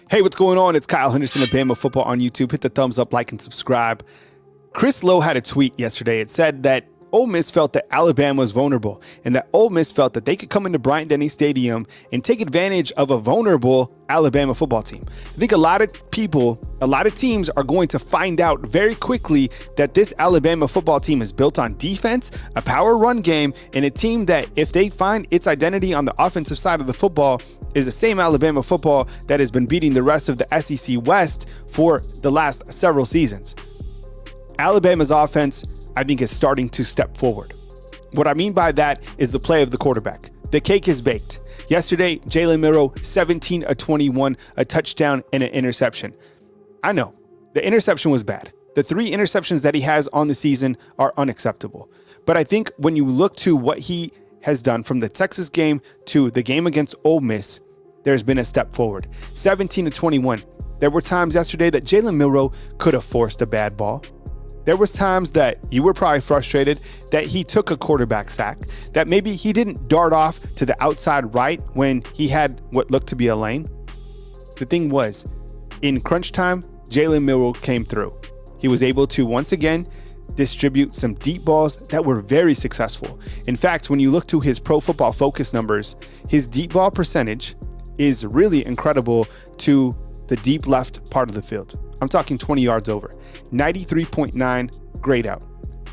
Hey, what's going on? It's Kyle Henderson of BAMA Football on YouTube. Hit the thumbs up, like, and subscribe. Chris Lowe had a tweet yesterday. It said that Ole Miss felt that Alabama was vulnerable and that Ole Miss felt that they could come into Bryant-Denny Stadium and take advantage of a vulnerable Alabama football team. I think a lot of people, a lot of teams are going to find out very quickly that this Alabama football team is built on defense, a power run game, and a team that if they find its identity on the offensive side of the football is the same Alabama football that has been beating the rest of the SEC West for the last several seasons. Alabama's offense, I think, is starting to step forward. What I mean by that is the play of the quarterback. The cake is baked. Yesterday, Jalen Milroe, 17 of 21, a touchdown and an interception. I know, the interception was bad. The 3 interceptions that he has on the season are unacceptable. But I think when you look to what he has done from the Texas game to the game against Ole Miss, there's been a step forward. 17 to 21. There were times yesterday that Jalen Milroe could have forced a bad ball. There was times that you were probably frustrated that he took a quarterback sack, that maybe he didn't dart off to the outside right when he had what looked to be a lane. The thing was, in crunch time, Jalen Milroe came through. He was able to once again distribute some deep balls that were very successful. In fact, when you look to his Pro Football Focus numbers, his deep ball percentage is really incredible to the deep left part of the field. I'm talking 20 yards over. 93.9 grade out.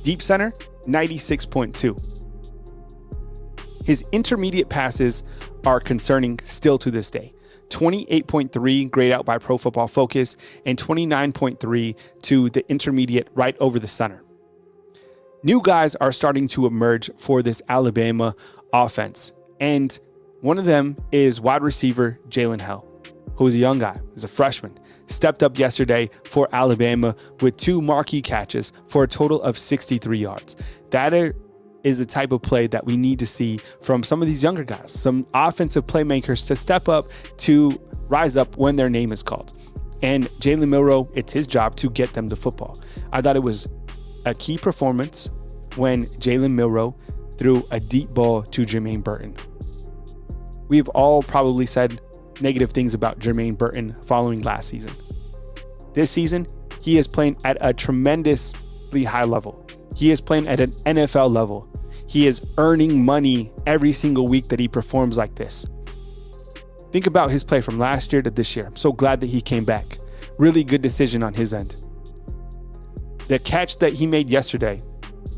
Deep center, 96.2. His intermediate passes are concerning still to this day. 28.3 grade out by Pro Football Focus and 29.3 to the intermediate right over the center. New guys are starting to emerge for this Alabama offense. And one of them is wide receiver Jalen Hell, who is a young guy, is a freshman, stepped up yesterday for Alabama with 2 marquee catches for a total of 63 yards. That is the type of play that we need to see from some of these younger guys, some offensive playmakers to step up, to rise up when their name is called. And Jalen Milroe, it's his job to get them the football. I thought it was a key performance when Jalen Milroe threw a deep ball to Jermaine Burton. We've all probably said negative things about Jermaine Burton following last season. This season, he is playing at a tremendously high level. He is playing at an NFL level. He is earning money every single week that he performs like this. Think about his play from last year to this year. I'm so glad that he came back. Really good decision on his end. The catch that he made yesterday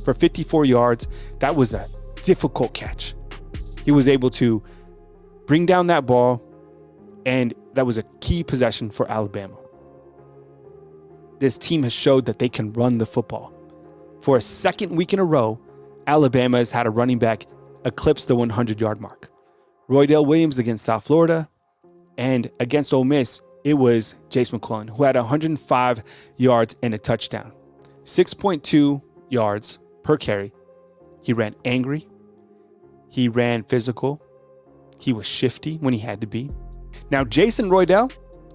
for 54 yards, that was a difficult catch. He was able to bring down that ball, and that was a key possession for Alabama. This team has showed that they can run the football. For a second week in a row, Alabama has had a running back eclipse the 100-yard mark. Roydell Williams against South Florida, and against Ole Miss, it was Jace McClellan, who had 105 yards and a touchdown. 6.2 yards per carry. He ran angry. He ran physical. He was shifty when he had to be. Now, Jason Roydell,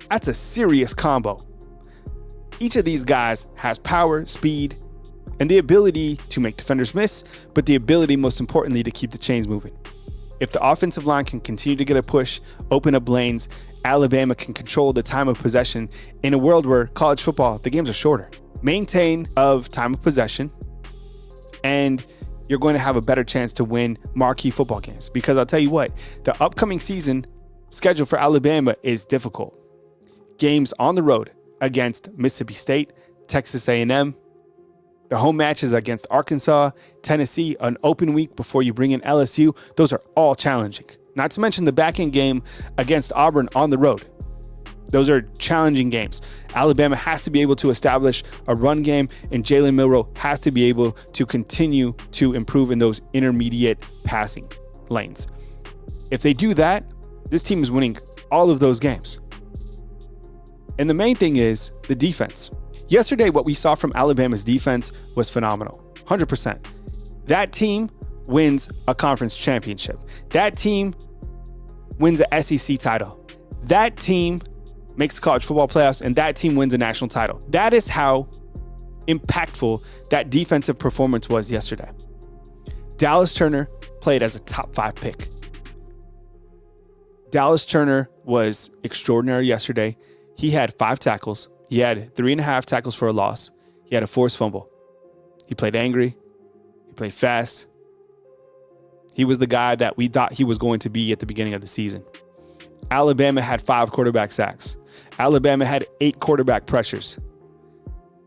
that's a serious combo. Each of these guys has power, speed, and the ability to make defenders miss, but the ability, most importantly, to keep the chains moving. If the offensive line can continue to get a push, open up lanes, Alabama can control the time of possession in a world where college football, the games are shorter. Maintain of time of possession, and you're going to have a better chance to win marquee football games. Because I'll tell you what, the upcoming season schedule for Alabama is difficult. Games on the road against Mississippi State, Texas A&M, the home matches against Arkansas, Tennessee, an open week before you bring in LSU. Those are all challenging. Not to mention the back-end game against Auburn on the road. Those are challenging games. Alabama has to be able to establish a run game, and Jalen Milroe has to be able to continue to improve in those intermediate passing lanes. If they do that, this team is winning all of those games. And the main thing is the defense. Yesterday, what we saw from Alabama's defense was phenomenal. 100%. That team wins a conference championship. That team wins a SEC title. That team makes college football playoffs, and that team wins a national title. That is how impactful that defensive performance was yesterday. Dallas Turner played as a top 5 pick. Dallas Turner was extraordinary yesterday. He had 5 tackles. He had 3.5 tackles for a loss. He had a forced fumble. He played angry. He played fast. He was the guy that we thought he was going to be at the beginning of the season. Alabama had 5 quarterback sacks. Alabama had 8 quarterback pressures.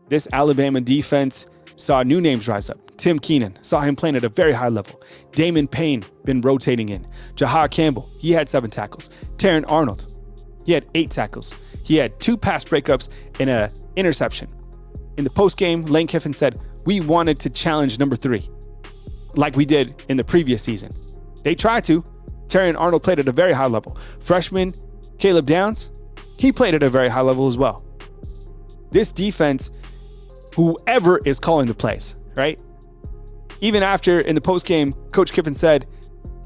This Alabama defense saw new names rise up. Tim Keenan, saw him playing at a very high level. Damon Payne, been rotating in. Jahad Campbell, he had 7 tackles. Terran Arnold, he had 8 tackles. He had 2 pass breakups and an interception. In the postgame, Lane Kiffin said, "We wanted to challenge number 3, like we did in the previous season." They tried to. Terran Arnold played at a very high level. Freshman Caleb Downs, he played at a very high level as well. This defense, whoever is calling the plays, right? Even after in the postgame, Coach Kiffin said,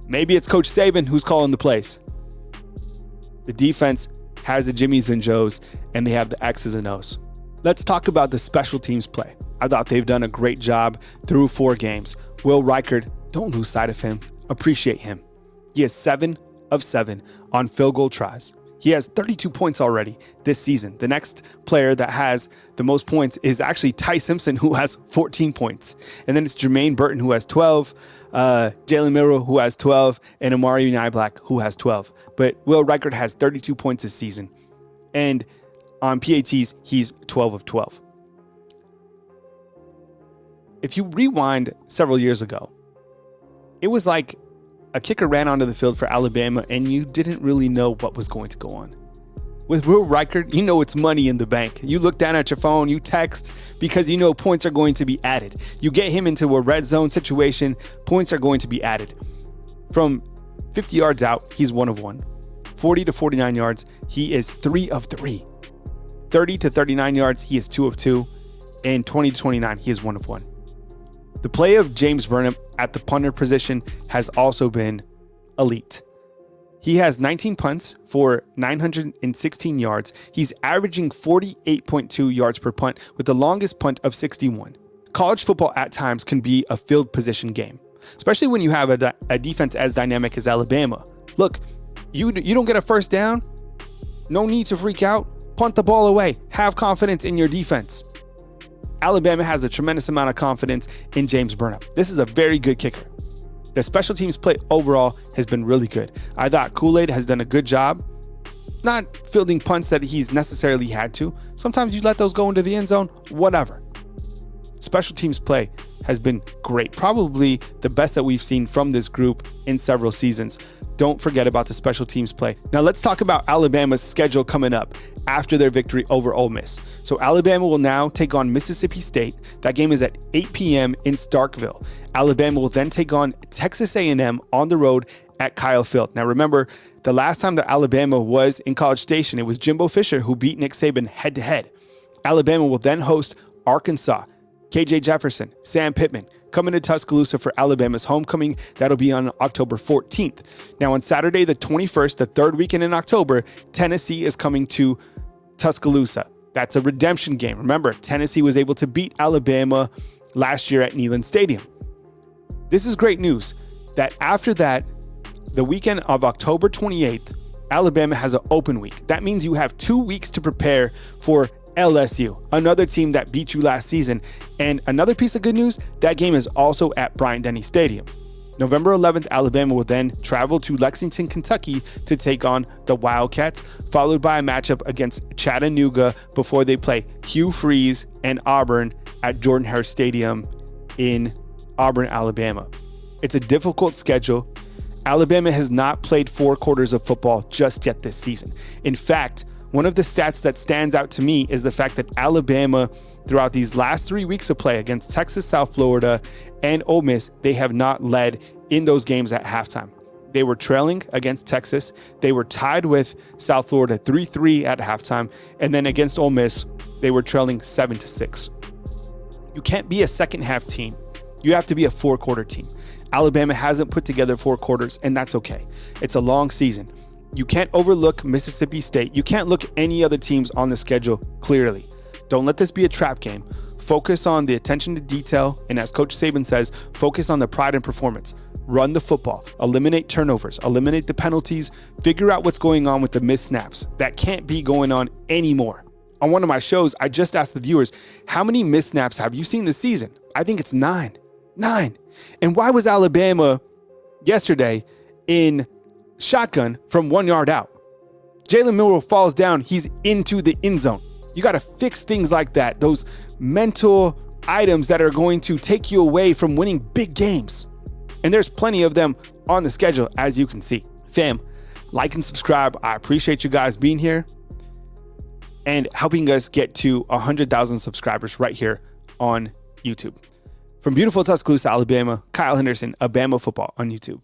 maybe it's Coach Saban who's calling the plays. The defense has the Jimmies and Joes, and they have the X's and O's. Let's talk about the special teams play. I thought they've done a great job through 4 games. Will Reichard, don't lose sight of him. Appreciate him. He is 7 of 7 on field goal tries. He has 32 points already this season. The next player that has the most points is actually Ty Simpson, who has 14 points. And then it's Jermaine Burton, who has 12, Jalen Milroe, who has 12, and Amari Niblack, who has 12. But Will Reichard has 32 points this season. And on PATs, he's 12 of 12. If you rewind several years ago, it was like a kicker ran onto the field for Alabama and you didn't really know what was going to go on. With Will Reichard, you know it's money in the bank. You look down at your phone, you text because you know points are going to be added. You get him into a red zone situation, points are going to be added. From 50 yards out, he's 1 of 1. 40 to 49 yards, he is 3 of 3. 30 to 39 yards, he is 2 of 2. And 20 to 29, he is 1 of 1. The play of James Burnham at the punter position has also been elite. He has 19 punts for 916 yards. He's averaging 48.2 yards per punt with the longest punt of 61. College football at times can be a field position game, especially when you have a defense as dynamic as Alabama. Look, you don't get a first down. No need to freak out. Punt the ball away. Have confidence in your defense. Alabama has a tremendous amount of confidence in James Burnham. This is a very good kicker. The special teams play overall has been really good. I thought Kool-Aid has done a good job, not fielding punts that he's necessarily had to. Sometimes you let those go into the end zone, whatever. Special teams play has been great. Probably the best that we've seen from this group in several seasons. Don't forget about the special teams play. Now let's talk about Alabama's schedule coming up after their victory over Ole Miss. So Alabama will now take on Mississippi State. That game is at 8 p.m. in Starkville. Alabama will then take on Texas A&M on the road at Kyle Field. Now remember, the last time that Alabama was in College Station, it was Jimbo Fisher who beat Nick Saban head-to-head. Alabama will then host Arkansas, KJ Jefferson, Sam Pittman, coming to Tuscaloosa for Alabama's homecoming. That'll be on October 14th. Now on Saturday, the 21st, the 3rd weekend in October, Tennessee is coming to Tuscaloosa. That's a redemption game. Remember, Tennessee was able to beat Alabama last year at Neyland Stadium. This is great news that after that, the weekend of October 28th, Alabama has an open week. That means you have 2 weeks to prepare for LSU, another team that beat you last season. And another piece of good news, that game is also at Bryant-Denny Stadium. November 11th, Alabama will then travel to Lexington, Kentucky to take on the Wildcats, followed by a matchup against Chattanooga before they play Hugh Freeze and Auburn at Jordan-Hare Stadium in Auburn, Alabama. It's a difficult schedule. Alabama has not played 4 quarters of football just yet this season. In fact, one of the stats that stands out to me is the fact that Alabama, throughout these last 3 weeks of play against Texas, South Florida, and Ole Miss, they have not led in those games at halftime. They were trailing against Texas. They were tied with South Florida 3-3 at halftime. And then against Ole Miss, they were trailing 7-6. You can't be a second half team. You have to be a 4-quarter team. Alabama hasn't put together 4 quarters, and that's okay. It's a long season. You can't overlook Mississippi State. You can't look any other teams on the schedule clearly. Don't let this be a trap game. Focus on the attention to detail, and as Coach Saban says, focus on the pride and performance. run the football, eliminate turnovers, eliminate the penalties, figure out what's going on with the missed snaps. That can't be going on anymore. On one of my shows, I just asked the viewers, how many missed snaps have you seen this season? I think it's 9. 9. And why was Alabama yesterday in shotgun from 1 yard out? Jalen Milroe falls down. He's into the end zone. You got to fix things like that. Those mental items that are going to take you away from winning big games. And there's plenty of them on the schedule, as you can see. Fam, like and subscribe. I appreciate you guys being here and helping us get to 100,000 subscribers right here on YouTube. From beautiful Tuscaloosa, Alabama, Kyle Henderson, of BAMA Football on YouTube.